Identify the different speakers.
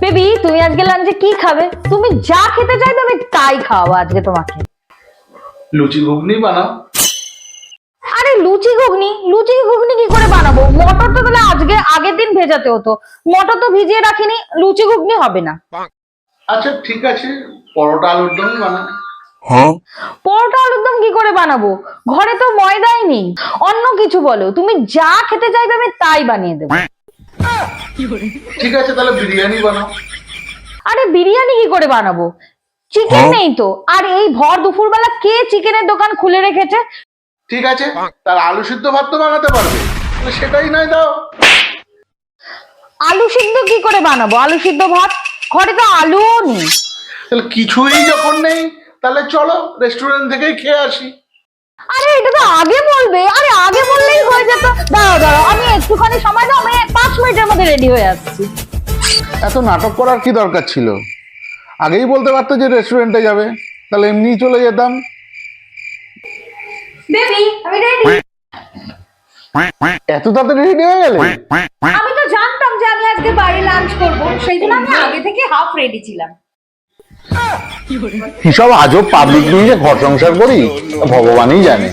Speaker 1: Baby তুমি আজকে লাঞ্চে কি খাবে? তুমি যা খেতে চাইবে আমি তাই খাওয়াবো আজকে তোমাকে।
Speaker 2: লুচি ঘুগনি বানাও।
Speaker 1: আরে লুচি ঘুগনি কি করে বানাবো? মটর তো তাহলে আগের দিন ভেজাতে হতো, মটর তো ভিজিয়ে রাখিনি, লুচি ঘুগনি হবে না।
Speaker 2: আচ্ছা ঠিক আছে, পরোটা আলুর দম বানাও।
Speaker 1: পরোটা আলুর দম কি করে বানাবো? ঘরে তো ময়দাই নেই। অন্য কিছু বলো, তুমি যা খেতে চাইবে আমি তাই বানিয়ে দেবো।
Speaker 2: ঠিক আছে তাহলে বিরিয়ানি বানাও।
Speaker 1: আরে বিরিয়ানি কি করে বানাবো? চিকেন নেই তো, আর এই ভর দুপুর বেলা কে চিকেনের দোকান খুলে রেখেছে?
Speaker 2: ঠিক আছে, তার আলু সিদ্ধ ভাত তো বানাতে পারবে, তাহলে সেটাই নয় দাও।
Speaker 1: আলু সিদ্ধ কি করে বানাবো? আলু সিদ্ধ ভাত, ঘরে তো আলুও নেই।
Speaker 2: তাহলে কিছুই যখন নেই, তাহলে চলো রেস্টুরেন্ট থেকেই খেয়ে আসি।
Speaker 1: আরে এটা তো আগে বলবে, আরে আগে বললেই হয়ে যেত। দাঁড়াও আমি একটুখানি সময় দাও, আমি 5 মিনিটের মধ্যে রেডি হয়ে যাচ্ছি।
Speaker 2: এত নাটক করার কি দরকার ছিল? আগেই বলতে পারতো যে রেস্টুরেন্টে যাবে, তাহলে এমনিই চলে যেতাম।
Speaker 1: বেবি আমি রেডি।
Speaker 2: এত তাড়াতাড়ি রেডি হয়ে গেলে?
Speaker 1: আমি তো জানতাম যে আমি আজকে বাইরে লাঞ্চ করব, সেই জন্য আমি আগে থেকে হাফ রেডি ছিলাম।
Speaker 2: কি সব আজব পাবলিক নিয়ে যে ঘর সংসার করি ভগবানই জানে।